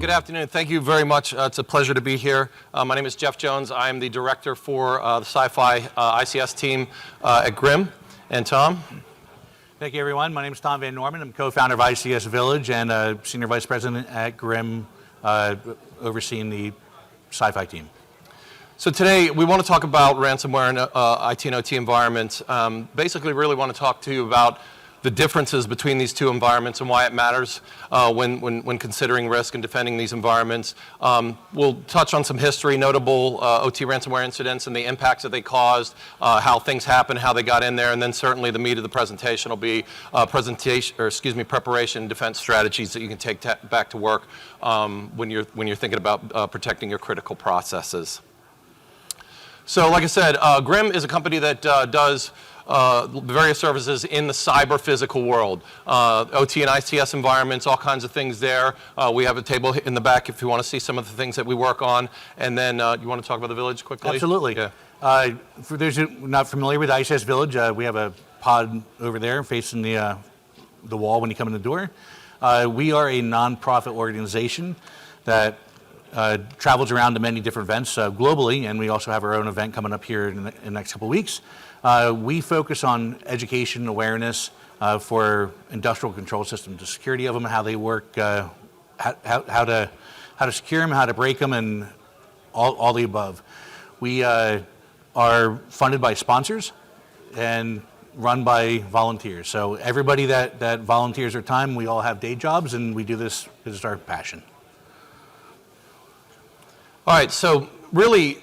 Good afternoon. Thank you very much. It's a pleasure to be here. My name is Jeff Jones. I am the director for the Sci-Fi ICS team at Grimm. And Tom? Thank you, everyone. My name is Tom Van Norman. I'm co-founder of ICS Village and senior vice president at Grimm, overseeing the Sci-Fi team. So today we want to talk about ransomware and IT and OT environments. Basically, really want to talk to you about the differences between these two environments and why it matters when considering risk and defending these environments. We'll touch on some history, notable OT ransomware incidents and the impacts that they caused, how things happened, how they got in there, and then certainly the meat of the presentation will be preparation and defense strategies that you can take back to work when you're thinking about protecting your critical processes. So, like I said, Grimm is a company that does various services in the cyber physical world, OT and ICS environments, all kinds of things there. We have a table in the back if you want to see some of the things that we work on. And then you want to talk about the Village quickly? Absolutely. Yeah. For those who are not familiar with ICS Village, we have a pod over there facing the wall when you come in the door. We are a nonprofit organization that travels around to many different events globally, and we also have our own event coming up here in the next couple of weeks. We focus on education awareness for industrial control systems, the security of them, how they work, how to secure them, how to break them, and all the above. We are funded by sponsors and run by volunteers. So everybody that volunteers their time, we all have day jobs, and we do this because it's our passion. All right, so really,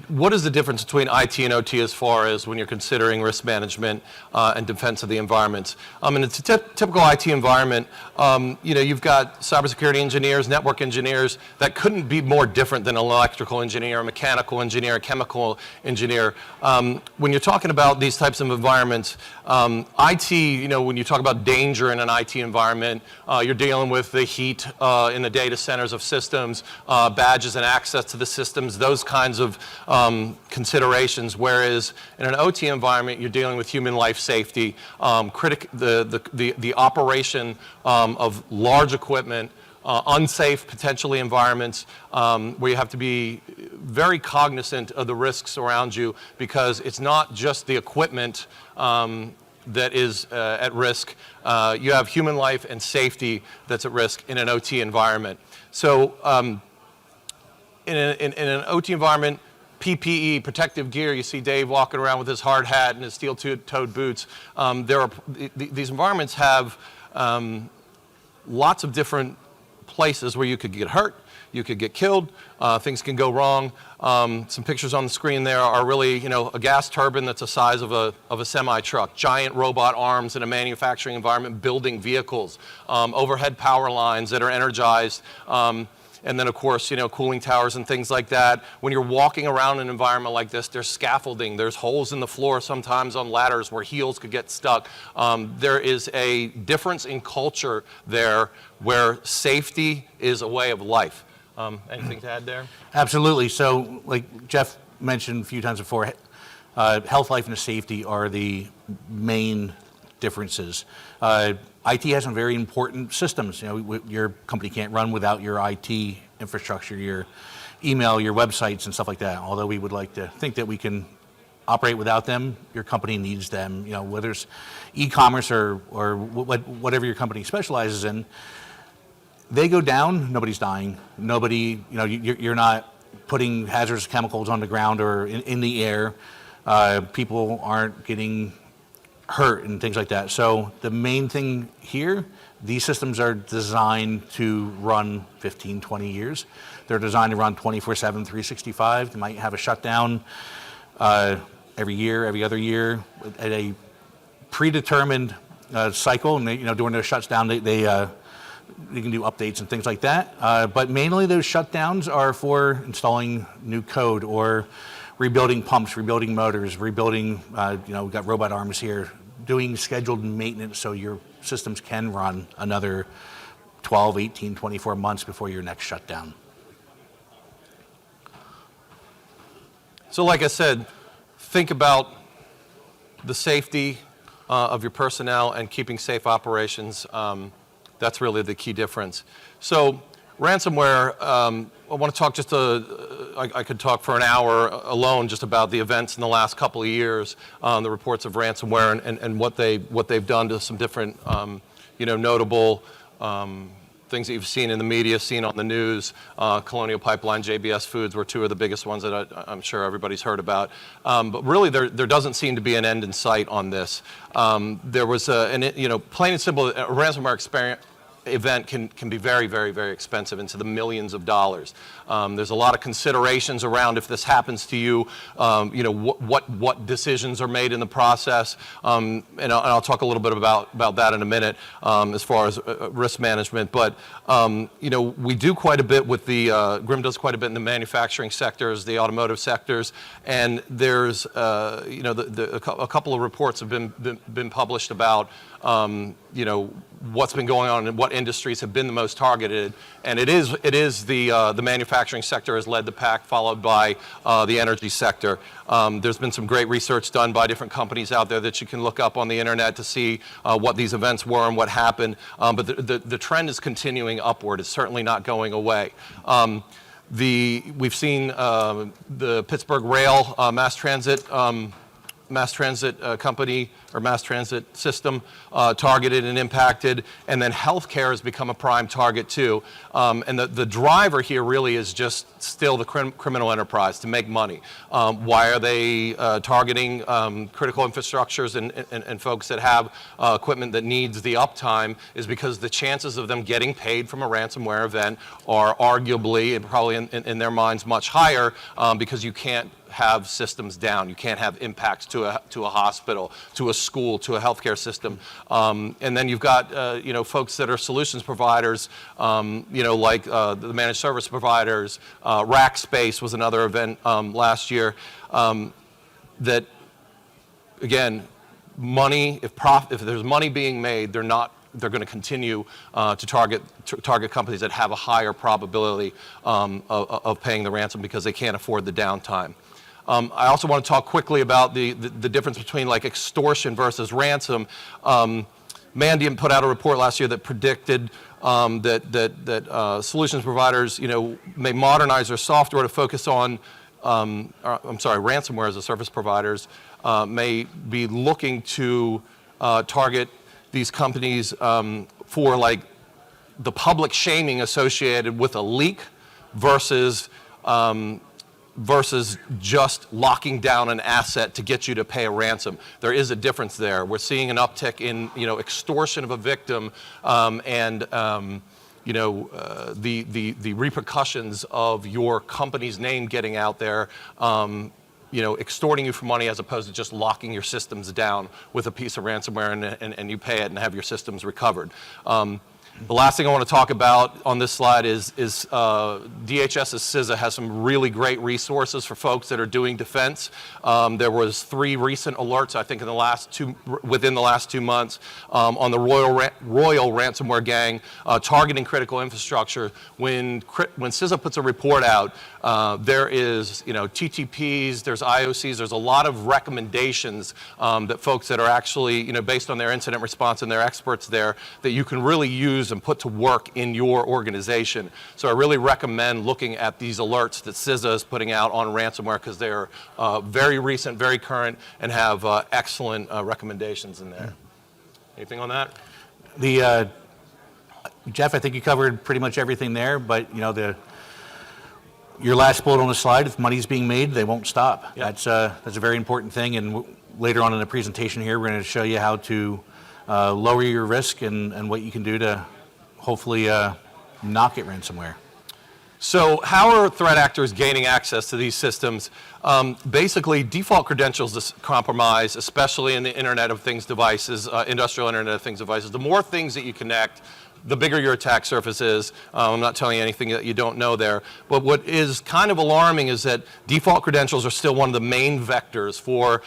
what is the difference between IT and OT as far as when you're considering risk management and defense of the environments? In a typical IT environment, you've got cybersecurity engineers, network engineers that couldn't be more different than an electrical engineer, a mechanical engineer, a chemical engineer. When you're talking about these types of environments, IT, when you talk about danger in an IT environment, you're dealing with the heat in the data centers of systems, badges and access to the systems, those kinds of considerations, whereas in an OT environment, you're dealing with human life safety, the operation of large equipment, unsafe, potentially, environments where you have to be very cognizant of the risks around you, because it's not just the equipment that is at risk. You have human life and safety that's at risk in an OT environment. So in an OT environment, PPE, protective gear, you see Dave walking around with his hard hat and his steel-toed boots. These environments have lots of different places where you could get hurt, you could get killed, things can go wrong. Some pictures on the screen there are really, a gas turbine that's the size of a semi-truck, giant robot arms in a manufacturing environment building vehicles, overhead power lines that are energized, and then, of course, cooling towers and things like that. When you're walking around an environment like this, there's scaffolding, there's holes in the floor, sometimes on ladders where heels could get stuck. There is a difference in culture there where safety is a way of life. Anything to add there? Absolutely. So, like Jeff mentioned a few times before, health, life, and safety are the main differences. IT has some very important systems. Your company can't run without your IT infrastructure, your email, your websites, and stuff like that. Although we would like to think that we can operate without them, your company needs them. Whether it's e-commerce or whatever your company specializes in, they go down, nobody's dying. Nobody, you're not putting hazardous chemicals on the ground or in the air. People aren't getting hurt and things like that. So the main thing here, these systems are designed to run 15, 20 years. They're designed to run 24/7, 365. They might have a shutdown every year, every other year at a predetermined cycle. And during those shutdowns, they can do updates and things like that. But mainly those shutdowns are for installing new code or rebuilding pumps, rebuilding motors, rebuilding, we've got robot arms here, doing scheduled maintenance so your systems can run another 12, 18, 24 months before your next shutdown. So like I said, think about the safety of your personnel and keeping safe operations. That's really the key difference. So ransomware, I want to talk I could talk for an hour alone just about the events in the last couple of years, the reports of ransomware and what they've done to some different, notable things that you've seen in the media, seen on the news. Colonial Pipeline, JBS Foods were two of the biggest ones that I'm sure everybody's heard about. But really, there doesn't seem to be an end in sight on this. There was plain and simple, a ransomware event can be very, very, very expensive, into the millions of dollars. There's a lot of considerations around if this happens to you, what decisions are made in the process, and I'll talk a little bit about that in a minute as far as risk management. But we do quite a bit with GRIM does quite a bit in the manufacturing sectors, the automotive sectors, and there's a couple of reports have been published about what's been going on and what industries have been the most targeted, and it is the manufacturing sector has led the pack, followed by the energy sector. There's been some great research done by different companies out there that you can look up on the internet to see what these events were and what happened, but the trend is continuing upward. It's certainly not going away. We've seen the Pittsburgh Rail mass transit company or mass transit system targeted and impacted, and then healthcare has become a prime target too. And the driver here really is just still the criminal enterprise to make money. Why are they targeting critical infrastructures and folks that have equipment that needs the uptime? Is because the chances of them getting paid from a ransomware event are arguably, and probably in their minds, much higher because you can't have systems down. You can't have impacts to a hospital, to a school, to a healthcare system. And then you've got folks that are solutions providers, like the managed service providers. Rackspace was another event last year that, again, money. If there's money being made, they're going to continue to target companies that have a higher probability of paying the ransom because they can't afford the downtime. I also want to talk quickly about the difference between like extortion versus ransom. Mandiant put out a report last year that predicted that solutions providers, may modernize their software to focus on, ransomware as a service providers may be looking to target these companies for like the public shaming associated with a leak versus just locking down an asset to get you to pay a ransom. There is a difference there. We're seeing an uptick in extortion of a victim and the repercussions of your company's name getting out there, extorting you for money as opposed to just locking your systems down with a piece of ransomware and you pay it and have your systems recovered. The last thing I want to talk about on this slide is DHS's CISA has some really great resources for folks that are doing defense. There was 3 recent alerts, I think, within the last 2 months on the Royal ransomware gang targeting critical infrastructure. When CISA puts a report out, there is TTPs, there's IOCs, there's a lot of recommendations that folks that are actually based on their incident response and their experts there that you can really use and put to work in your organization. So I really recommend looking at these alerts that CISA is putting out on ransomware because they're very recent, very current, and have excellent recommendations in there. Anything on that? Jeff, I think you covered pretty much everything there, but your last bullet on the slide, if money's being made, they won't stop. Yep. That's a very important thing, and later on in the presentation here, we're going to show you how to lower your risk and what you can do to hopefully not get ransomware. So how are threat actors gaining access to these systems? Basically, default credentials is compromised, especially in the Internet of Things devices, industrial Internet of Things devices. The more things that you connect, the bigger your attack surface is. I'm not telling you anything that you don't know there. But what is kind of alarming is that default credentials are still one of the main vectors for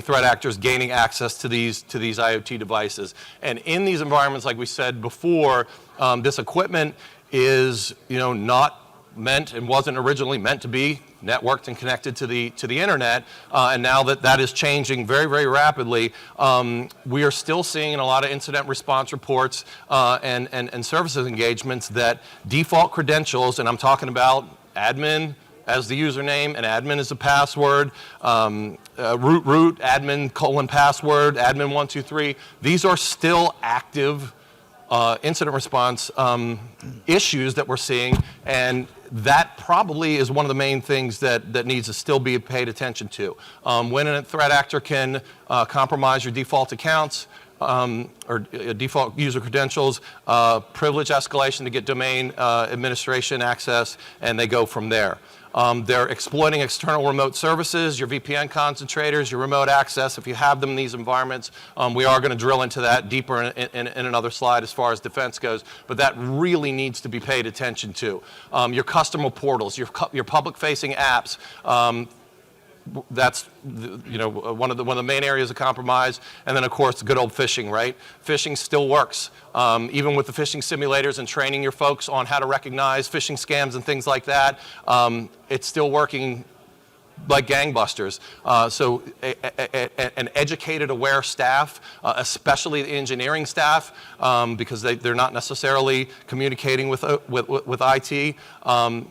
threat actors gaining access to these IoT devices. And in these environments, like we said before, this equipment is not meant and wasn't originally meant to be networked and connected to the internet, and now that is changing very, very rapidly, we are still seeing in a lot of incident response reports and services engagements that default credentials, and I'm talking about admin as the username and admin as the password, root admin :password, admin123. These are still active incident response issues that we're seeing, and that probably is one of the main things that needs to still be paid attention to. When a threat actor can compromise your default accounts, or default user credentials, privilege escalation to get domain administration access, and they go from there. They're exploiting external remote services, your VPN concentrators, your remote access. If you have them in these environments, we are going to drill into that deeper in another slide as far as defense goes, but that really needs to be paid attention to. Your customer portals, your public-facing apps, that's one of the main areas of compromise. And then of course the good old phishing, right? Phishing still works. Even with the phishing simulators and training your folks on how to recognize phishing scams and things like that, it's still working like gangbusters. So an educated, aware staff, especially the engineering staff, because they're not necessarily communicating with IT,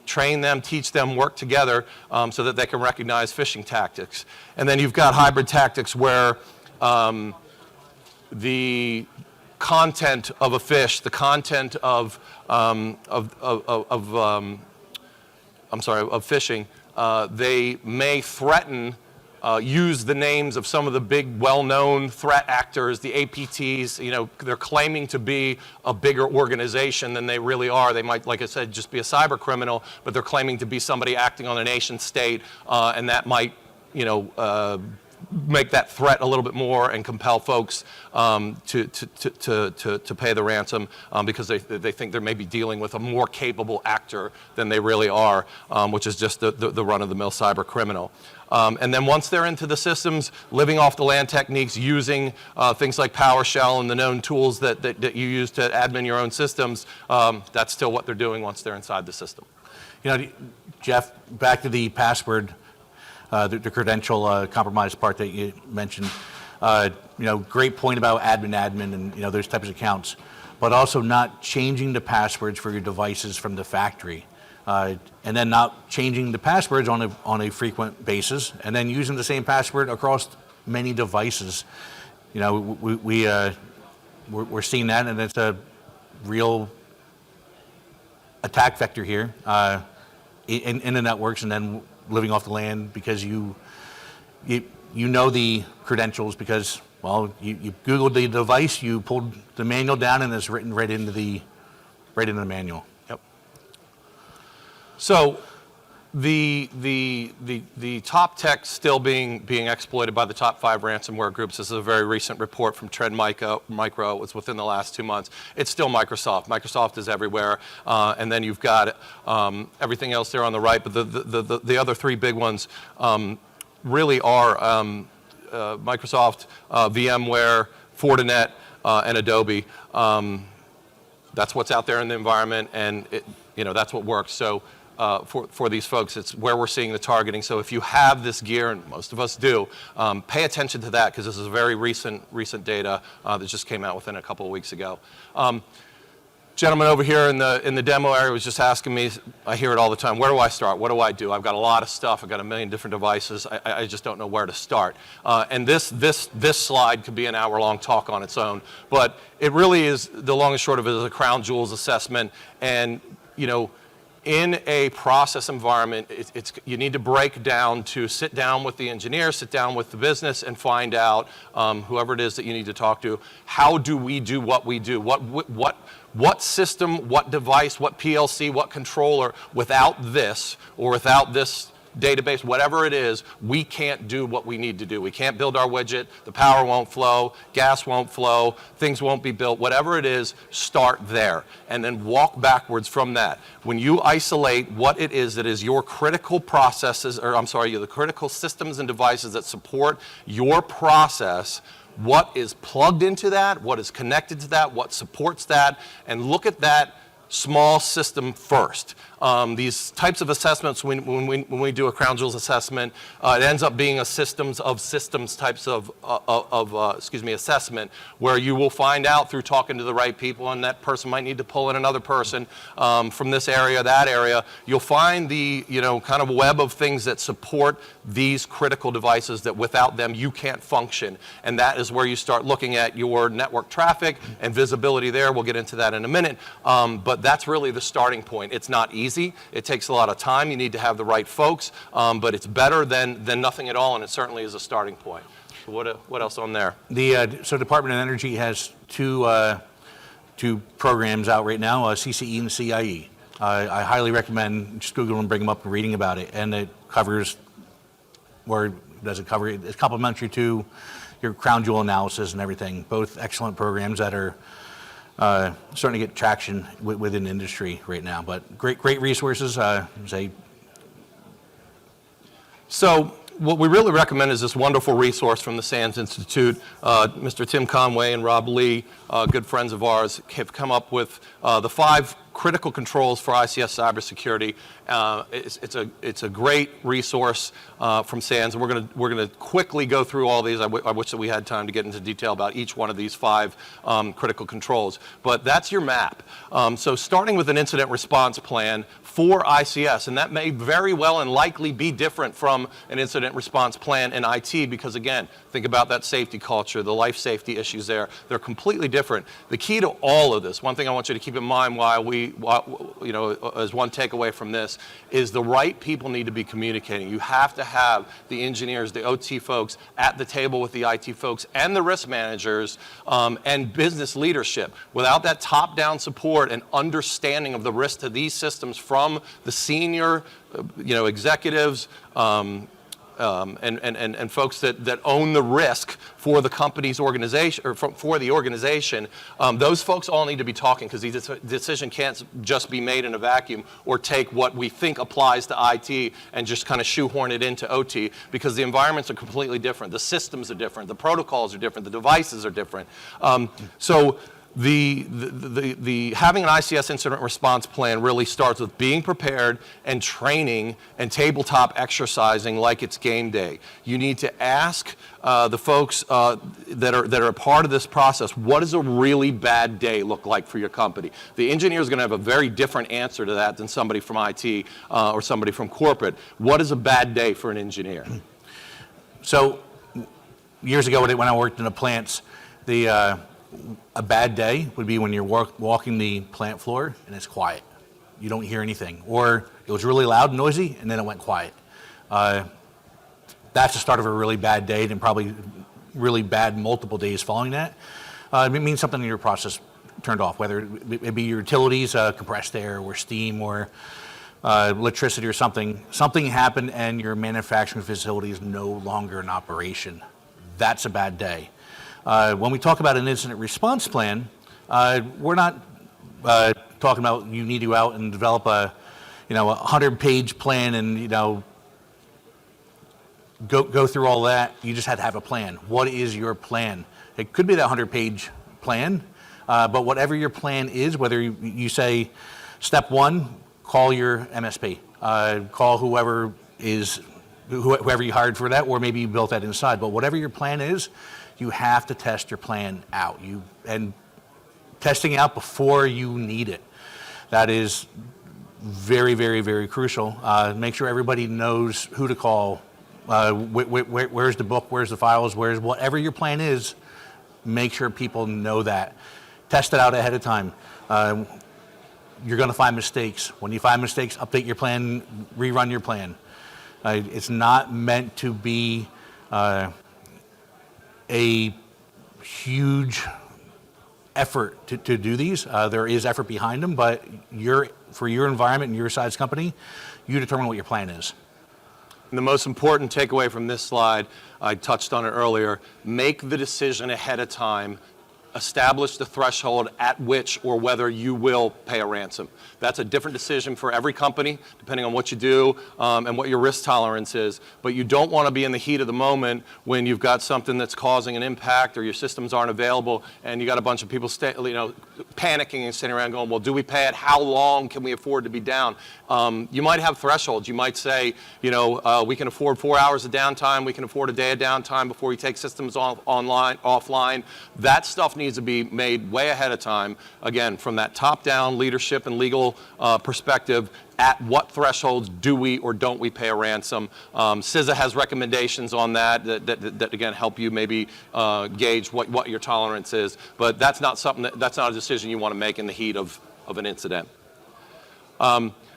train them, teach them, work together so that they can recognize phishing tactics. And then you've got hybrid tactics where the content of a phish, the content of phishing, they may threaten, use the names of some of the big well-known threat actors, the APTs. They're claiming to be a bigger organization than they really are. They might, like I said, just be a cyber criminal, but they're claiming to be somebody acting on a nation state, and that might, make that threat a little bit more and compel folks to pay the ransom because they think they're maybe dealing with a more capable actor than they really are, which is just the run-of-the-mill cyber criminal. And then once they're into the systems, living off the land techniques, using things like PowerShell and the known tools that you use to admin your own systems, that's still what they're doing once they're inside the system. Jeff, back to the password, the credential compromise part that you mentioned. Great point about admin and those types of accounts, but also not changing the passwords for your devices from the factory, and then not changing the passwords on a frequent basis, and then using the same password across many devices. We're seeing that, and it's a real attack vector here in the networks, and then living off the land because you know the credentials because, well, you Googled the device, you pulled the manual down, and it's written right into the manual. Yep. So the top tech still being exploited by the top 5 ransomware groups. This is a very recent report from Trend Micro. It was within the last 2 months. It's still Microsoft. Microsoft is everywhere, and then you've got everything else there on the right. But the other 3 big ones really are Microsoft, VMware, Fortinet, and Adobe. That's what's out there in the environment, and that's what works. So. For these folks, it's where we're seeing the targeting. So if you have this gear, and most of us do, pay attention to that because this is very recent data that just came out within a couple of weeks ago. Gentleman over here in the demo area was just asking me, I hear it all the time, where do I start? What do I do? I've got a lot of stuff. I've got a million different devices. I just don't know where to start. And this slide could be an hour-long talk on its own, but it really is, the long and short of it is a crown jewels assessment. And, in a process environment, you need to break down to sit down with the engineer, sit down with the business, and find out, whoever it is that you need to talk to, how do we do what we do? What system, what device, what PLC, what controller, without this, or without this database, whatever it is, we can't do what we need to do. We can't build our widget, the power won't flow, gas won't flow, things won't be built. Whatever it is, start there and then walk backwards from that. When you isolate what it is that is your critical processes, the critical systems and devices that support your process, what is plugged into that, what is connected to that, what supports that, and look at that small system first. These types of assessments, when we do a crown jewels assessment, it ends up being a systems types of assessment, where you will find out through talking to the right people, and that person might need to pull in another person from this area, that area. You'll find the kind of web of things that support these critical devices that without them you can't function, and that is where you start looking at your network traffic and visibility there. We'll get into that in a minute, but that's really the starting point. It's not easy. It takes a lot of time. You need to have the right folks, but it's better than nothing at all, and it certainly is a starting point. What else on there? So Department of Energy has two programs out right now, CCE and CIE. I highly recommend just Google and bring them up and reading about it, and it covers, or does it cover, it's complementary to your crown jewel analysis and everything. Both excellent programs that are starting to get traction within the industry right now, but great resources. So what we really recommend is this wonderful resource from the SANS Institute. Mr. Tim Conway and Rob Lee, good friends of ours, have come up with the 5 critical controls for ICS cybersecurity. It's a great resource from SANS, and we're gonna quickly go through all these. I wish that we had time to get into detail about each one of these 5 critical controls, but that's your map. So starting with an incident response plan for ICS, and that may very well and likely be different from an incident response plan in IT, because again, think about that safety culture, the life safety issues there. They're completely different. The key to all of this, one thing I want you to keep in mind as one takeaway from this, is the right people need to be communicating. You have to have the engineers, the OT folks at the table with the IT folks and the risk managers and business leadership. Without that top-down support and understanding of the risk to these systems from the senior executives, and folks that own the risk for the company's organization, or for the organization, those folks all need to be talking, because the decision can't just be made in a vacuum or take what we think applies to IT and just kind of shoehorn it into OT, because the environments are completely different, the systems are different, the protocols are different, the devices are different. So the having an ICS incident response plan really starts with being prepared and training and tabletop exercising like it's game day. You need to ask the folks that are a part of this process, what does a really bad day look like for your company? The engineer is going to have a very different answer to that than somebody from IT or somebody from corporate. What is a bad day for an engineer? So years ago when I worked in the plants, a bad day would be when you're walking the plant floor and it's quiet. You don't hear anything. Or it was really loud and noisy and then it went quiet. That's the start of a really bad day, and probably really bad multiple days following that. It means something in your process turned off, whether it be your utilities, compressed air or steam or electricity or something. Something happened and your manufacturing facility is no longer in operation. That's a bad day. When we talk about an incident response plan, we're not talking about you need to go out and develop a 100-page plan and go through all that. You just had to have a plan. What is your plan? It could be that 100-page plan, but whatever your plan is, whether you say step 1, call your MSP, call whoever you hired for that, or maybe you built that inside. But whatever your plan is, you have to test your plan out. And testing out before you need it. That is very, very, very crucial. Make sure everybody knows who to call. Where's the book? Where's the files? Where's whatever your plan is? Make sure people know that. Test it out ahead of time. You're going to find mistakes. When you find mistakes, update your plan, rerun your plan. It's not meant to be a huge effort to do these. There is effort behind them, but for your environment and your size company, you determine what your plan is. And the most important takeaway from this slide, I touched on it earlier, make the decision ahead of time establish the threshold at which or whether you will pay a ransom. That's a different decision for every company, depending on what you do and what your risk tolerance is. But you don't want to be in the heat of the moment when you've got something that's causing an impact or your systems aren't available and you got a bunch of people panicking and sitting around going, well, do we pay it? How long can we afford to be down? You might have thresholds. You might say, we can afford 4 hours of downtime. We can afford a day of downtime before we take systems offline. That stuff needs to be made way ahead of time, again, from that top-down leadership and legal perspective. At what thresholds do we or don't we pay a ransom? CISA has recommendations on that again, help you maybe gauge what your tolerance is. But that's not that's not a decision you want to make in the heat of an incident.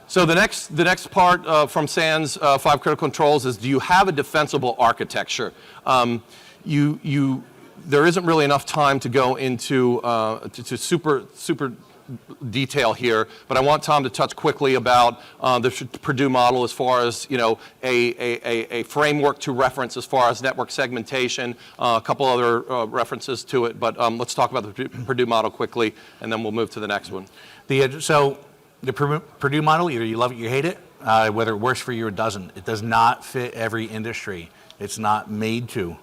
So the next part from SANS 5 critical controls is, do you have a defensible architecture? There isn't really enough time to go into to super detail here, but I want Tom to touch quickly about the Purdue model as far as a framework to reference as far as network segmentation, a couple other references to it, but let's talk about the Purdue model quickly, and then we'll move to the next one. The Purdue model, either you love it or you hate it, whether it works for you or doesn't. It does not fit every industry. It's not made to.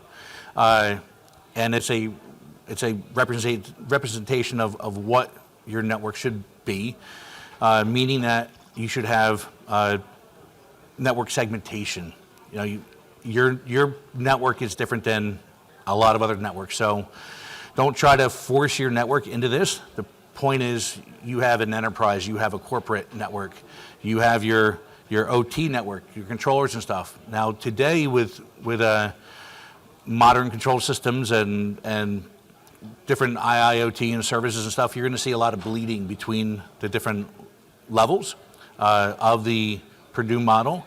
And it's a representation of what your network should be, meaning that you should have network segmentation. Your network is different than a lot of other networks, so don't try to force your network into this. The point is, you have an enterprise, you have a corporate network, you have your OT network, your controllers and stuff. Now today with modern control systems and different IIoT and services and stuff, you're going to see a lot of bleeding between the different levels of the Purdue model.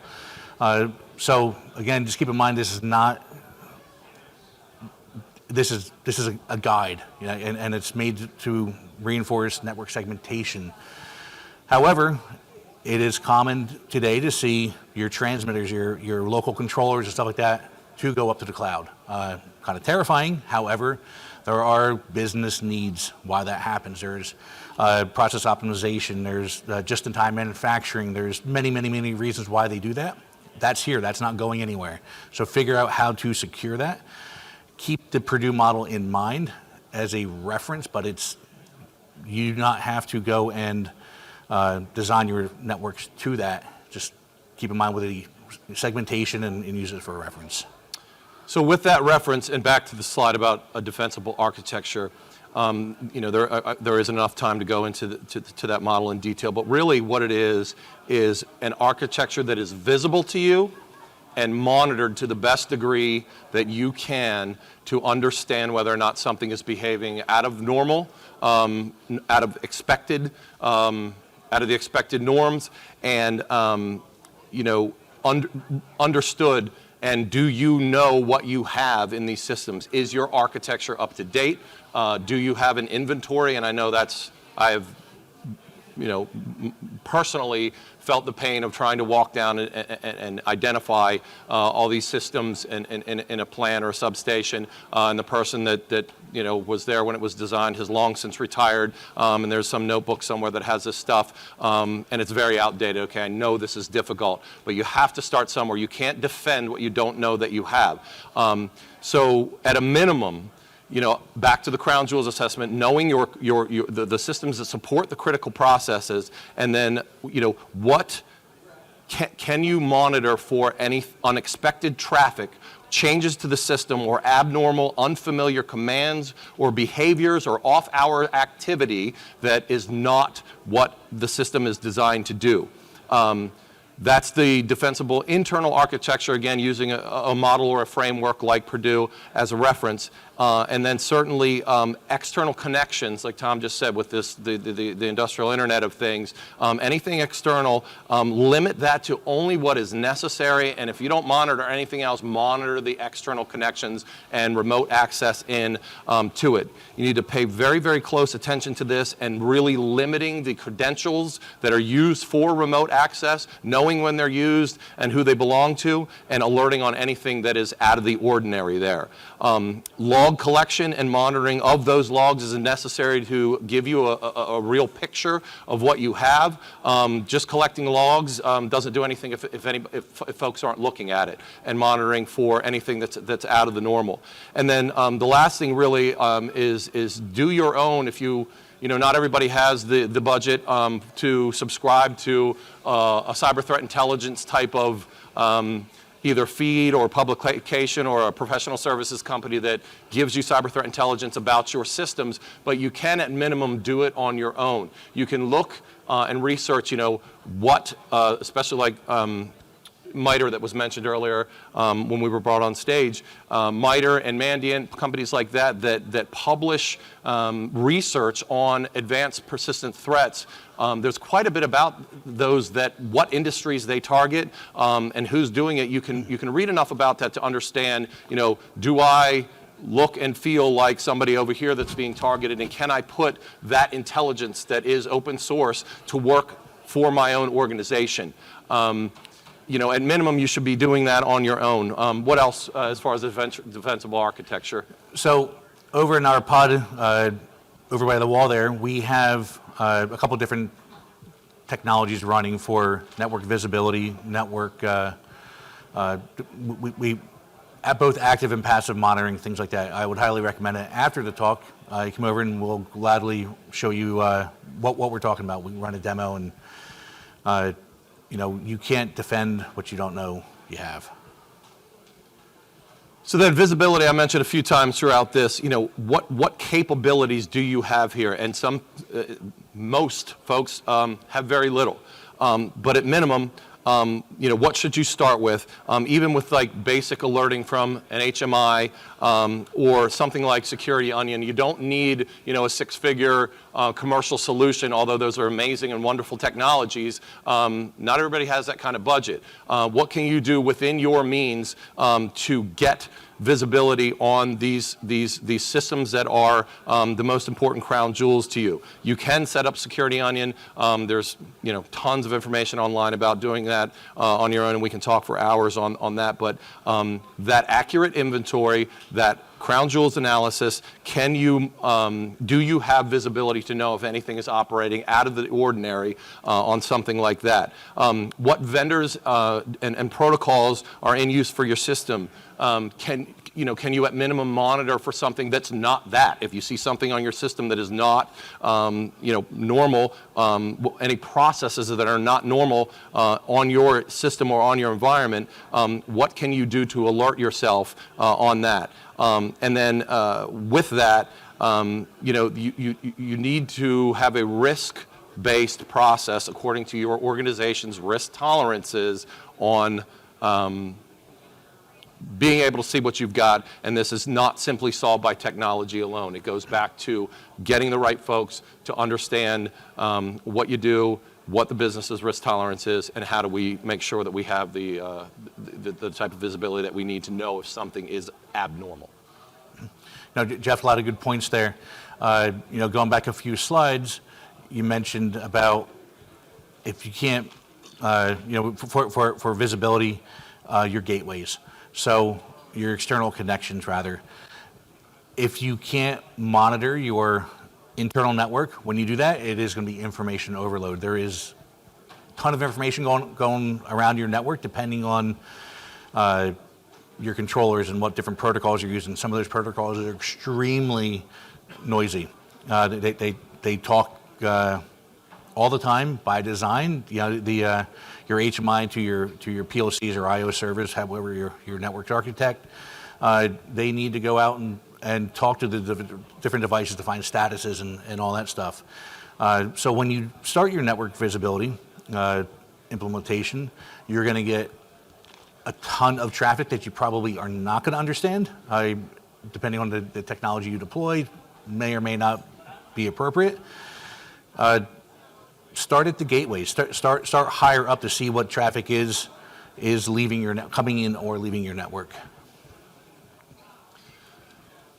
So again, just keep in mind, this is a guide, and it's made to reinforce network segmentation. However, it is common today to see your transmitters, your local controllers and stuff like that, to go up to the cloud. Kind of terrifying. However, there are business needs why that happens. There's process optimization. There's just-in-time manufacturing. There's many, many, many reasons why they do that. That's here. That's not going anywhere. So figure out how to secure that. Keep the Purdue model in mind as a reference, but you do not have to go and design your networks to that. Just keep in mind with the segmentation and use it for a reference. So with that reference, and back to the slide about a defensible architecture, there isn't enough time to go into to that model in detail, but really what it is an architecture that is visible to you and monitored to the best degree that you can to understand whether or not something is behaving out of normal, out of the expected norms, and understood. And do you know what you have in these systems? Is your architecture up to date? Do you have an inventory? And I know I have personally felt the pain of trying to walk down and identify all these systems in a plant or a substation. And the person that was there when it was designed has long since retired. And there's some notebook somewhere that has this stuff. And it's very outdated. Okay, I know this is difficult, but you have to start somewhere. You can't defend what you don't know that you have. So at a minimum, back to the crown jewels assessment, knowing the systems that support the critical processes, and then, what can you monitor for any unexpected traffic, changes to the system, or abnormal, unfamiliar commands or behaviors or off-hour activity that is not what the system is designed to do. That's the defensible internal architecture, again, using a model or a framework like Purdue as a reference. And then certainly external connections, like Tom just said, with the industrial Internet of Things. Anything external, limit that to only what is necessary. And if you don't monitor anything else, monitor the external connections and remote access to it. You need to pay very, very close attention to this and really limiting the credentials that are used for remote access, knowing knowing when they're used and who they belong to, and alerting on anything that is out of the ordinary there. Log collection and monitoring of those logs is necessary to give you a real picture of what you have. Just collecting logs doesn't do anything if folks aren't looking at it and monitoring for anything that's out of the normal. And then the last thing really is do your own. If you know, not everybody has the budget to subscribe to a cyber threat intelligence type of either feed or publication or a professional services company that gives you cyber threat intelligence about your systems, but you can at minimum do it on your own. You can look and research, you know, what, especially like MITRE that was mentioned earlier when we were brought on stage. MITRE and Mandiant, companies like that publish research on advanced persistent threats. There's quite a bit about those, what industries they target and who's doing it. You can read enough about that to understand, you know, do I look and feel like somebody over here that's being targeted, and can I put that intelligence that is open source to work for my own organization? You know, at minimum, you should be doing that on your own. What else as far as defensible architecture? So over in our pod, over by the wall there, we have a couple different technologies running for network visibility, network, we at both active and passive monitoring, things like that. I would highly recommend it. After the talk, you come over and we'll gladly show you what we're talking about. We can run a demo, and you know, you can't defend what you don't know you have. So that visibility I mentioned a few times throughout this, you know, what capabilities do you have here? And most folks have very little. But at minimum, you know, what should you start with? Even with like basic alerting from an HMI or something like Security Onion, you don't need, you know, a six-figure commercial solution, although those are amazing and wonderful technologies. Not everybody has that kind of budget. What can you do within your means to get visibility on these systems that are the most important crown jewels to you? You can set up Security Onion. There's, you know, tons of information online about doing that on your own, and we can talk for hours on that. But that accurate inventory, that crown jewels analysis, can you do you have visibility to know if anything is operating out of the ordinary on something like that? What vendors and protocols are in use for your system? Can you at minimum monitor for something that's not that? If you see something on your system that is not, normal, any processes that are not normal on your system or on your environment, what can you do to alert yourself on that? And then with that, you need to have a risk-based process according to your organization's risk tolerances on being able to see what you've got, and this is not simply solved by technology alone. It goes back to getting the right folks to understand what you do, what the business's risk tolerance is, and how do we make sure that we have the type of visibility that we need to know if something is abnormal. Now, Jeff, a lot of good points there. Going back a few slides, you mentioned about if you can't, for visibility, your gateways. So your external connections, rather. If you can't monitor your internal network, when you do that, it is going to be information overload. There is a ton of information going around your network, depending on your controllers and what different protocols you're using. Some of those protocols are extremely noisy. They talk all the time by design. Your HMI to your PLCs or IO servers, however your network architect, they need to go out and talk to the different devices to find statuses and all that stuff. So when you start your network visibility implementation, you're going to get a ton of traffic that you probably are not going to understand. Depending on the technology you deploy, may or may not be appropriate. Start at the gateways. Start higher up to see what traffic is leaving coming in or leaving your network.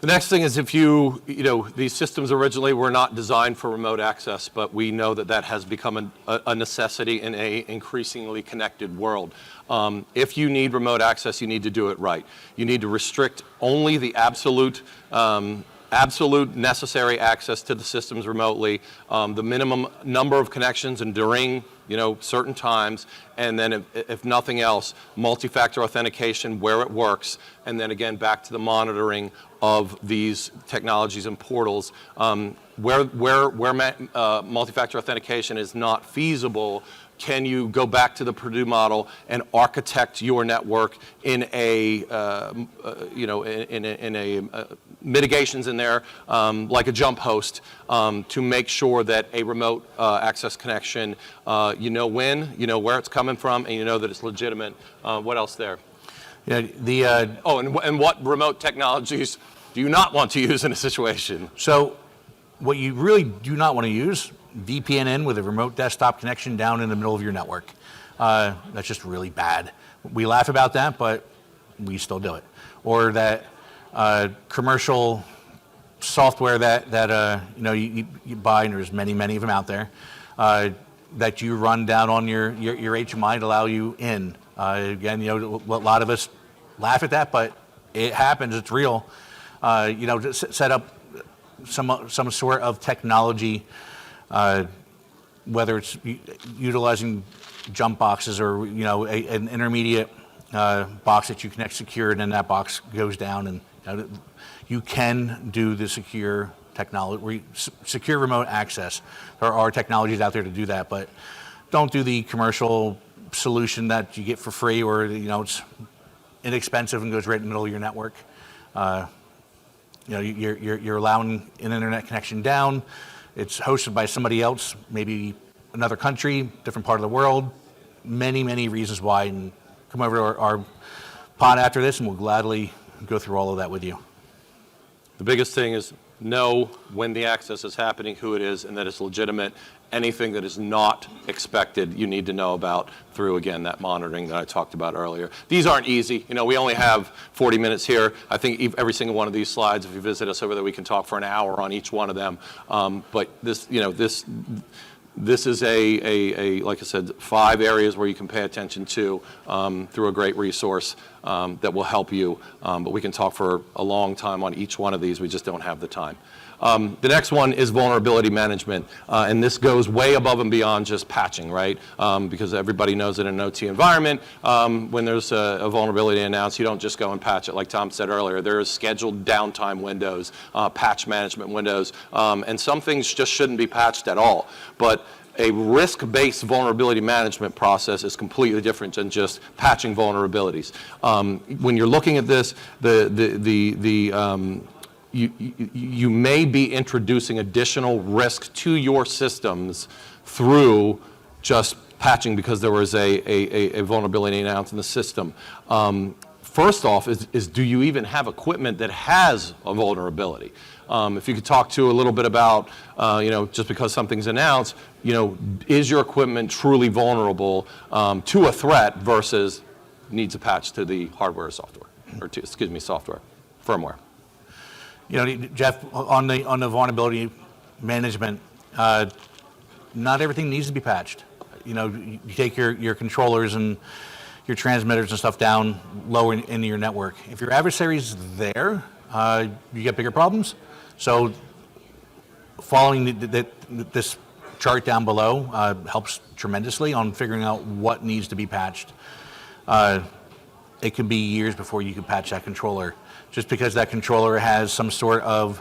The next thing is if these systems originally were not designed for remote access, but we know that that has become a necessity in a increasingly connected world. If you need remote access, you need to do it right. You need to restrict only the absolute necessary access to the systems remotely, the minimum number of connections and during certain times, and then if nothing else, multi-factor authentication where it works, and then again back to the monitoring of these technologies and portals. Where multi-factor authentication is not feasible, can you go back to the Purdue model and architect your network in a mitigations in there, like a jump host, to make sure that a remote access connection, you know when, you know where it's coming from, and you know that it's legitimate. What else there? Yeah, and what remote technologies do you not want to use in a situation? So what you really do not want to use, VPN in with a remote desktop connection down in the middle of your network. That's just really bad. We laugh about that, but we still do it. Or that commercial software that you buy, and there's many of them out there, that you run down on your HMI to allow you in. Again, a lot of us laugh at that, but it happens. It's real. To set up some sort of technology, whether it's utilizing jump boxes or an intermediate box that you connect secure, and then that box goes down, and you can do the secure technology, secure remote access. There are technologies out there to do that, but don't do the commercial solution that you get for free, or it's inexpensive and goes right in the middle of your network. You're allowing an internet connection down. It's hosted by somebody else, maybe another country, different part of the world. Many reasons why. And come over to our pod after this, and we'll gladly go through all of that with you. The biggest thing is know when the access is happening, who it is, and that it's legitimate. Anything that is not expected, you need to know about through, again, that monitoring that I talked about earlier. These aren't easy. We only have 40 minutes here. I think every single one of these slides, if you visit us over there, we can talk for an hour on each one of them. But this is like I said, 5 areas where you can pay attention to through a great resource that will help you. But we can talk for a long time on each one of these. We just don't have the time. The next one is vulnerability management, and this goes way above and beyond just patching, right? Because everybody knows that in an OT environment, when there's a vulnerability announced, you don't just go and patch it. Like Tom said earlier, there's scheduled downtime windows, patch management windows, and some things just shouldn't be patched at all. But a risk-based vulnerability management process is completely different than just patching vulnerabilities. When you're looking at this, you may be introducing additional risk to your systems through just patching because there was a vulnerability announced in the system. First off is do you even have equipment that has a vulnerability? If you could talk to a little bit about, just because something's announced, is your equipment truly vulnerable to a threat versus needs a patch to the hardware or software, software, firmware? Jeff, on the vulnerability management, not everything needs to be patched. You take your controllers and your transmitters and stuff down lower into your network. If your adversary's there, you get bigger problems. So following this chart down below helps tremendously on figuring out what needs to be patched. It can be years before you can patch that controller. Just because that controller has some sort of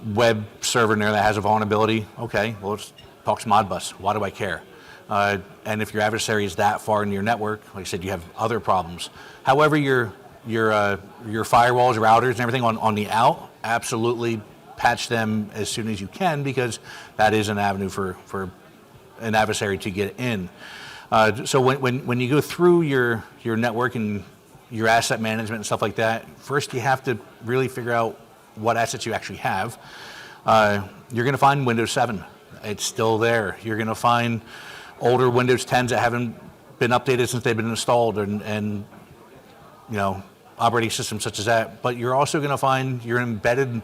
web server in there that has a vulnerability, okay, well, let's talk to Modbus. Why do I care? And if your adversary is that far into your network, like I said, you have other problems. However, your firewalls, routers, and everything on the out, absolutely patch them as soon as you can, because that is an avenue for an adversary to get in. So when you go through your network and your asset management and stuff like that, first you have to really figure out what assets you actually have. You're going to find Windows 7. It's still there. You're going to find older Windows 10s that haven't been updated since they've been installed, and operating systems such as that, but you're also going to find your embedded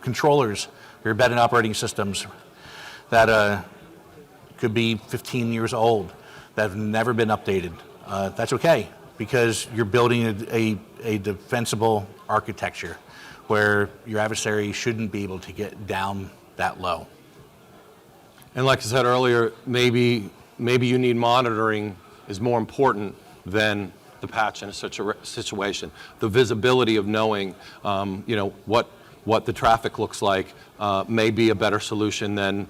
controllers, your embedded operating systems that could be 15 years old, that have never been updated. That's okay, because you're building a defensible architecture where your adversary shouldn't be able to get down that low. And like I said earlier, maybe you need monitoring is more important than the patch in such a situation. The visibility of knowing, what the traffic looks like may be a better solution than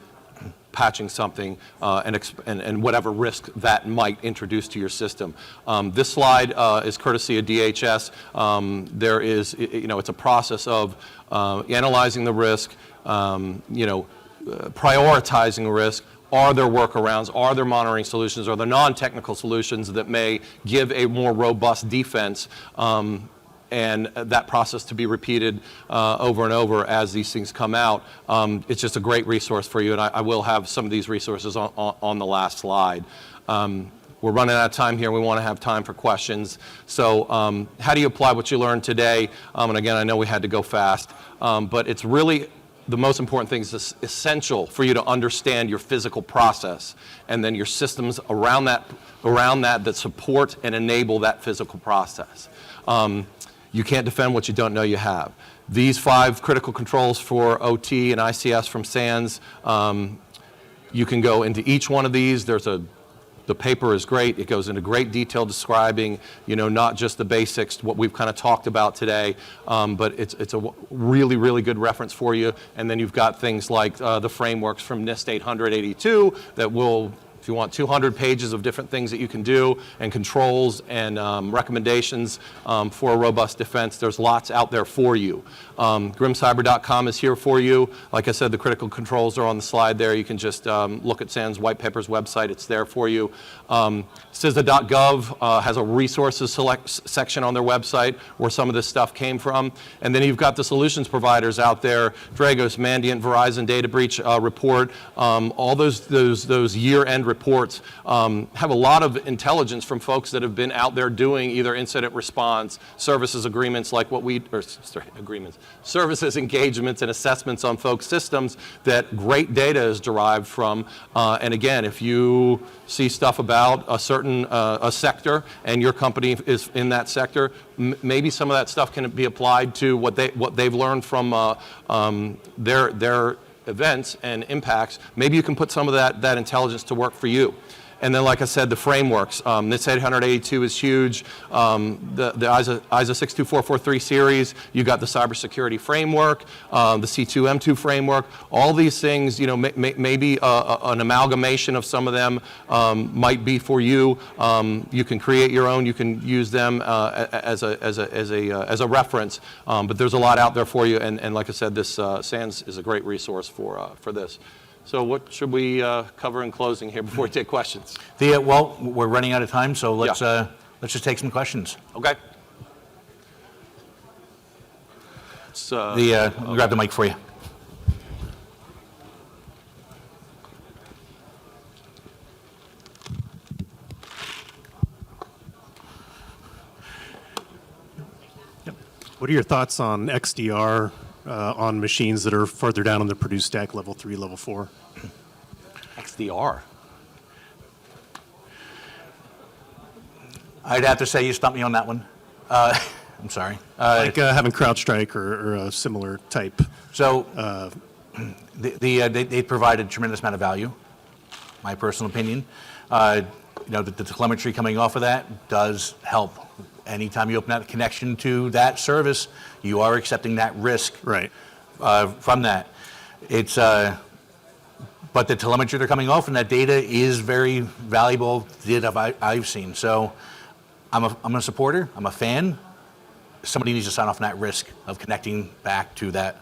patching something and whatever risk that might introduce to your system. This slide is courtesy of DHS. There is, it's a process of analyzing the risk, prioritizing risk. Are there workarounds? Are there monitoring solutions? Are there non-technical solutions that may give a more robust defense? And that process to be repeated over and over as these things come out. It's just a great resource for you, and I will have some of these resources on the last slide. We're running out of time here. We want to have time for questions. So how do you apply what you learned today? And again, I know we had to go fast, but it's really the most important thing is it's essential for you to understand your physical process and then your systems around that support and enable that physical process. You can't defend what you don't know you have. These 5 critical controls for OT and ICS from SANS, you can go into each one of these. The paper is great. It goes into great detail describing, not just the basics, what we've kind of talked about today, but it's a really, really good reference for you. And then you've got things like the frameworks from NIST 882 that will, if you want 200 pages of different things that you can do and controls and recommendations for a robust defense. There's lots out there for you. Grimcyber.com is here for you. Like I said, the critical controls are on the slide there. You can just look at SANS White Paper's website. It's there for you. CISA.gov has a resources section on their website where some of this stuff came from. And then you've got the solutions providers out there, Dragos, Mandiant, Verizon Data Breach Report. All those year-end reports have a lot of intelligence from folks that have been out there doing either incident response, services agreements like what services engagements and assessments on folks' systems that great data is derived from. And again, if you see stuff about a certain a sector and your company is in that sector, maybe some of that stuff can be applied to what they've learned from their events and impacts. Maybe you can put some of that intelligence to work for you. And then, like I said, the frameworks. NIST 882 is huge. The ISA 62443 series, you got the cybersecurity framework, the C2M2 framework. All these things, maybe an amalgamation of some of them might be for you. You can create your own. You can use them as a reference. But there's a lot out there for you. And like I said, this SANS is a great resource for this. So what should we cover in closing here before we take questions? Well, we're running out of time, so let's just take some questions. Okay. I'll grab the mic for you. What are your thoughts on XDR on machines that are further down on the Purdue stack, level 3, level 4? XDR. I'd have to say you stumped me on that one. I'm sorry. Like having CrowdStrike or a similar type. So they provided a tremendous amount of value, my personal opinion. The telemetry coming off of that does help. Anytime you open up a connection to that service, you are accepting that risk Right. From that. But the telemetry they're coming off and that data is very valuable data I've seen. So I'm a supporter. I'm a fan. Somebody needs to sign off on that risk of connecting back to that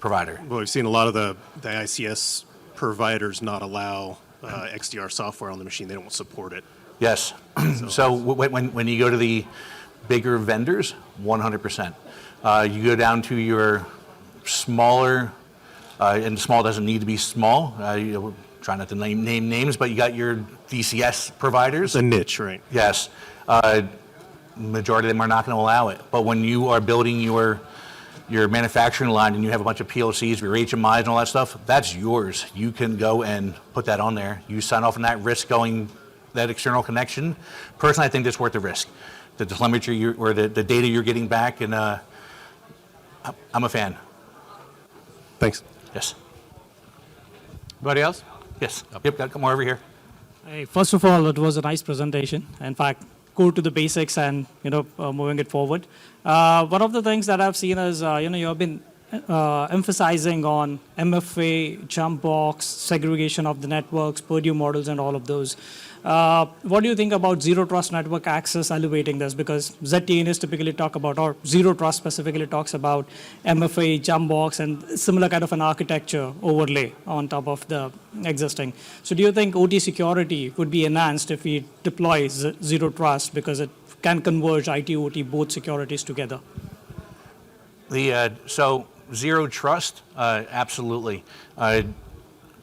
provider. Well, we've seen a lot of the ICS providers not allow XDR software on the machine. They don't support it. Yes. So when you go to the bigger vendors, 100%. You go down to your smaller, and small doesn't need to be small. Try not to name names, but you got your DCS providers. It's a niche, right? Yes. majority of them are not going to allow it. But when you are building your manufacturing line and you have a bunch of PLCs, your HMIs and all that stuff, that's yours. You can go and put that on there. You sign off on that risk going, that external connection. Personally, I think that's worth the risk. The telemetry or the data you're getting back, and I'm a fan. Thanks. Yes. Anybody else? Yes. Yep, come over here. Hey, first of all, it was a nice presentation. In fact, go to the basics and moving it forward. One of the things that I've seen is you have been emphasizing on MFA, jump box, segregation of the networks, Purdue models, and all of those. What do you think about zero trust network access elevating this? Because ZTNS typically talk about, or zero trust specifically talks about MFA, jump box, and similar kind of an architecture overlay on top of the existing. So do you think OT security would be enhanced if we deploy zero trust because it can converge IT, OT, both securities together? So zero trust, absolutely.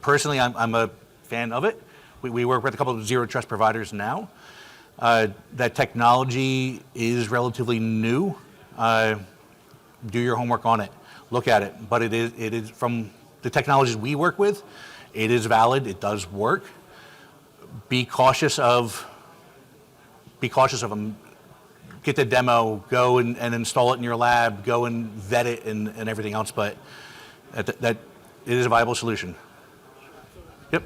Personally, I'm a fan of it. We work with a couple of zero trust providers now. That technology is relatively new. Do your homework on it. Look at it. But it is from the technologies we work with, it is valid. It does work. Be cautious of them. Get the demo, go and install it in your lab, go and vet it and everything else. But that it is a viable solution. Yep.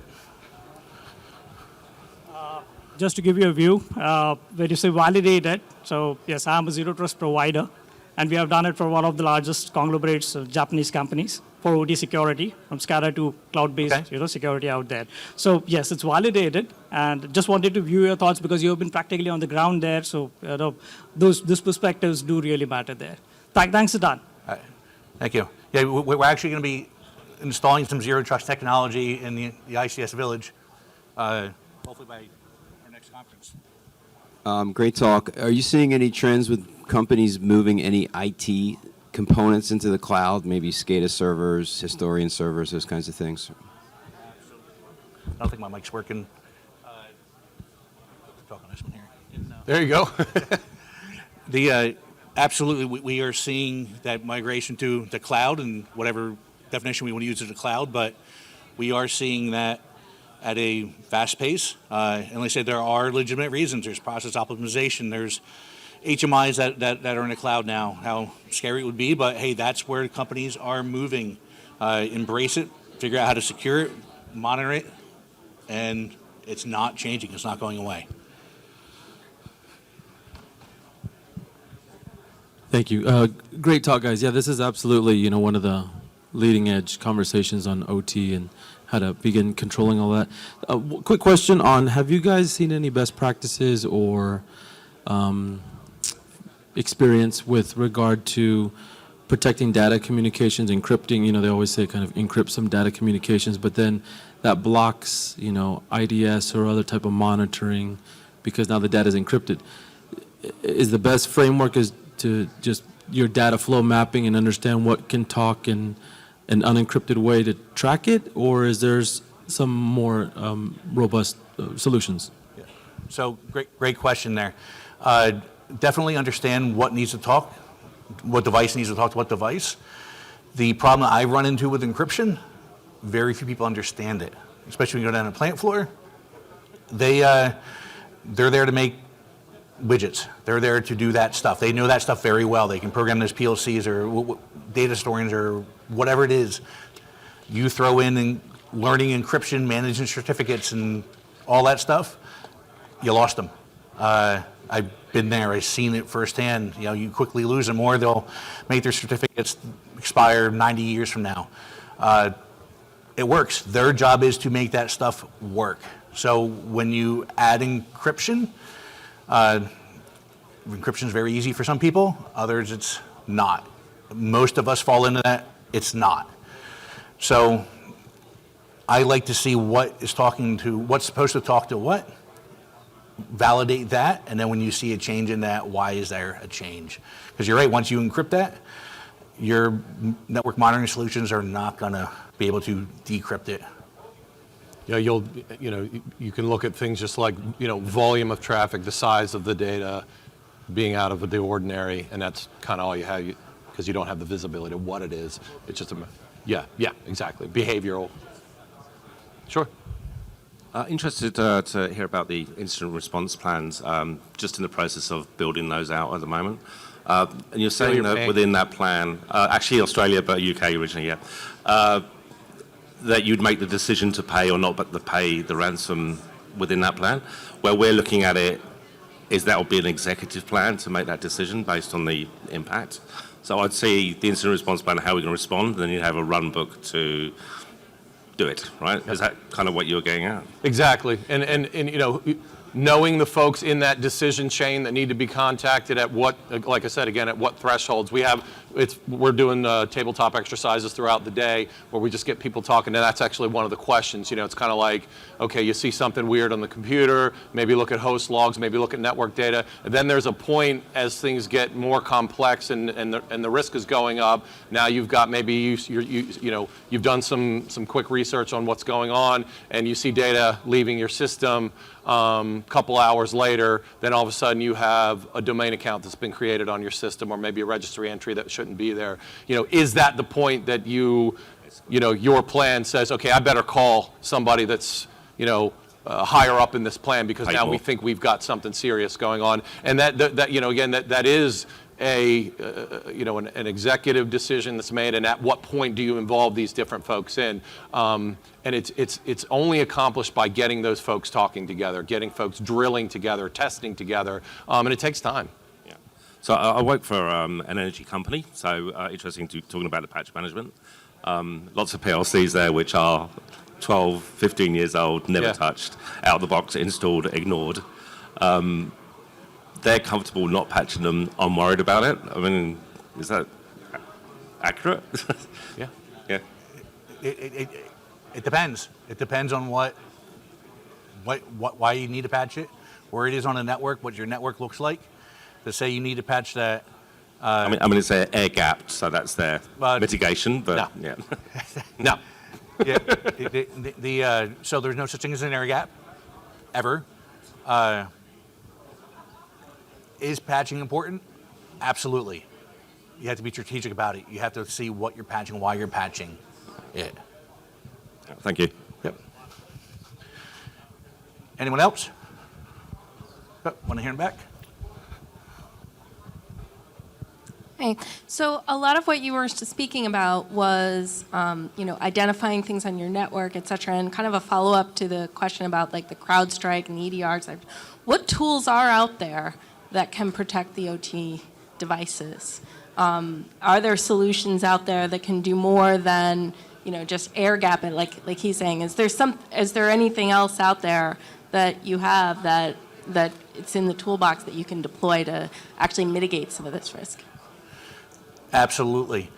Just to give you a view, when you say validated, so yes, I'm a zero trust provider, and we have done it for one of the largest conglomerates of Japanese companies for OT security, from SCADA to cloud-based security out there. So yes, it's validated, and just wanted to view your thoughts because you have been practically on the ground there, so those perspectives do really matter there. Thanks a ton. Thank you. Yeah, we're actually going to be installing some zero trust technology in the ICS Village, hopefully by our next conference. Great talk. Are you seeing any trends with companies moving any IT components into the cloud, maybe SCADA servers, Historian servers, those kinds of things? I don't think my mic's working. Talk on this one here. There you go. Absolutely, we are seeing that migration to the cloud and whatever definition we want to use as the cloud, but we are seeing that at a fast pace. And like I said, there are legitimate reasons. There's process optimization. There's HMIs that are in the cloud now. How scary it would be, but hey, that's where companies are moving. Embrace it, figure out how to secure it, monitor it, and it's not changing. It's not going away. Thank you. Great talk, guys. Yeah, this is absolutely, one of the leading edge conversations on OT and how to begin controlling all that. Quick question on, have you guys seen any best practices or experience with regard to protecting data communications, encrypting? They always say kind of encrypt some data communications, but then that blocks, IDS or other type of monitoring because now the data is encrypted. Is the best framework is to just your data flow mapping and understand what can talk in an unencrypted way to track it, or is there some more robust solutions? Yeah. So great question there. Definitely understand what needs to talk, what device needs to talk to what device. The problem I run into with encryption, very few people understand it, especially when you go down to the plant floor. They're there to make widgets. They're there to do that stuff. They know that stuff very well. They can program those PLCs or data historians or whatever it is. You throw in and learning encryption, managing certificates, and all that stuff, you lost them. I've been there. I've seen it firsthand. You quickly lose them, or they'll make their certificates expire 90 years from now. It works. Their job is to make that stuff work. So when you add encryption, encryption is very easy for some people. Others, it's not. Most of us fall into that. It's not. So I like to see what's supposed to talk to what, validate that, and then when you see a change in that, why is there a change? Because you're right, once you encrypt that, your network monitoring solutions are not going to be able to decrypt it. Yeah, you can look at things just like, volume of traffic, the size of the data, being out of the ordinary, and that's kind of all you have, because you don't have the visibility of what it is. It's just yeah, exactly. Behavioral. Sure. Interested to hear about the incident response plans, just in the process of building those out at the moment. And you're saying you're that paying- within that plan, actually Australia, but UK originally, yeah, that you'd make the decision to pay or not, but to pay the ransom within that plan. Where we're looking at it is that will be an executive plan to make that decision based on the impact. So I'd see the incident response plan, how we're going to respond, and then you have a run book to do it, right? Is that kind of what you're getting at? Exactly. And you know, knowing the folks in that decision chain that need to be contacted at what, like I said, again, at what thresholds. We're doing tabletop exercises throughout the day where we just get people talking, and that's actually one of the questions. You know, it's kind of like, okay, you see something weird on the computer, maybe look at host logs, maybe look at network data. And then there's a point as things get more complex and the risk is going up. Now you've got maybe you've done some quick research on what's going on, and you see data leaving your system. Couple hours later, then all of a sudden you have a domain account that's been created on your system, or maybe a registry entry that shouldn't be there. You know, is that the point that your plan says, okay, I better call somebody that's, higher up in this plan, because now we think we've got something serious going on. And that is an executive decision that's made, and at what point do you involve these different folks in? And it's only accomplished by getting those folks talking together, getting folks drilling together, testing together, and it takes time. Yeah. So I work for an energy company, so interesting talking about the patch management. Lots of PLCs there which are 12, 15 years old, never touched, out of the box, installed, ignored. They're comfortable not patching them. I'm worried about it. I mean, is that accurate? Yeah. Yeah. It depends. It depends on why you need to patch it, where it is on the network, what your network looks like. To say you need to patch that. I mean, it's air gapped, so that's their mitigation. But no. yeah. No. Yeah. So there's no such thing as an air gap, ever. Is patching important? Absolutely. You have to be strategic about it. You have to see what you're patching, why you're patching it. Thank you. Yep. Anyone else? Want to hear him back? Hey, so a lot of what you were speaking about was, identifying things on your network, et cetera, and kind of a follow-up to the question about like the CrowdStrike and the EDRs. What tools are out there that can protect the OT devices? Are there solutions out there that can do more than, just air gap it, like he's saying? Is there anything else out there that you have that it's in the toolbox that you can deploy to actually mitigate some of this risk? Absolutely.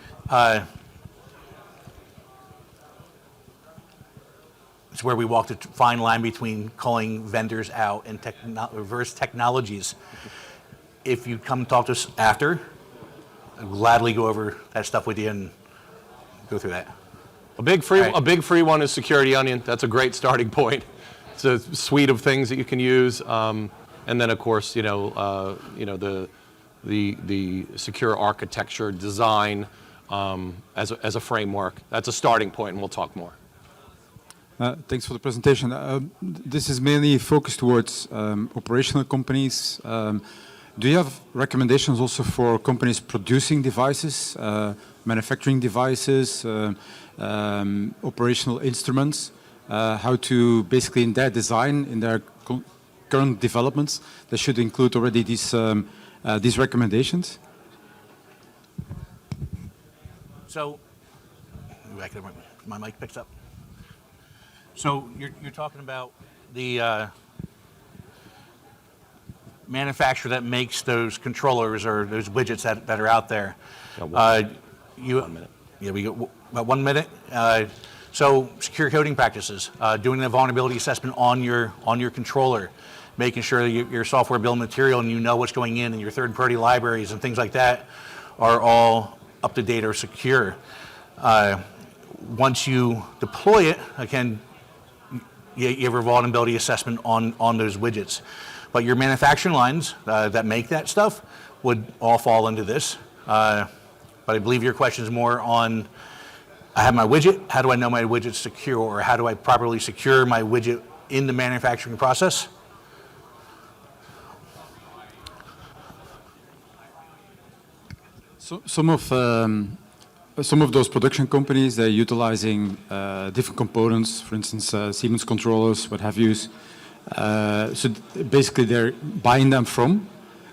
It's where we walk the fine line between calling vendors out and reverse technologies. If you come talk to us after, I'll gladly go over that stuff with you and go through that. A big free one is Security Onion. That's a great starting point. It's a suite of things that you can use, and then of course, the secure architecture design as a framework. That's a starting point, and we'll talk more. Thanks for the presentation. This is mainly focused towards operational companies. Do you have recommendations also for companies producing devices, manufacturing devices, operational instruments, how to basically in their design, in their current developments, they should include already these recommendations? So, my mic picks up. So you're talking about the manufacturer that makes those controllers or those widgets that are out there. 1 minute. Yeah, we go about 1 minute. So secure coding practices, doing a vulnerability assessment on your controller, making sure that your software bill of material and you know what's going in, and your third-party libraries and things like that are all up to date or secure. Once you deploy it, again, you have a vulnerability assessment on those widgets. But your manufacturing lines that make that stuff would all fall into this. But I believe your question is more on, I have my widget, how do I know my widget's secure, or how do I properly secure my widget in the manufacturing process? So, some of those production companies, they're utilizing different components, for instance, Siemens controllers, what have you. Basically, they're buying them from,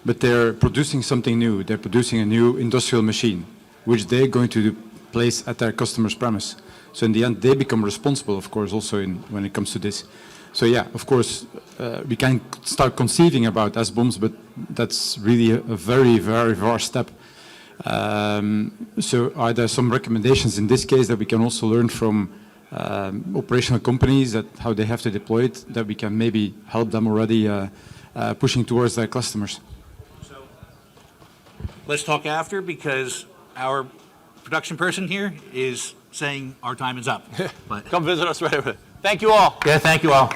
but they're producing something new. They're producing a new industrial machine, which they're going to place at their customer's premise. So in the end, they become responsible, of course, also when it comes to this. So yeah, of course, we can start conceiving about SBOMs, but that's really a very, very far step. So are there some recommendations in this case that we can also learn from operational companies, that how they have to deploy it, that we can maybe help them already pushing towards their customers? Let's talk after, because our production person here is saying our time is up. But Come visit us right away. Thank you all. yeah, thank you all.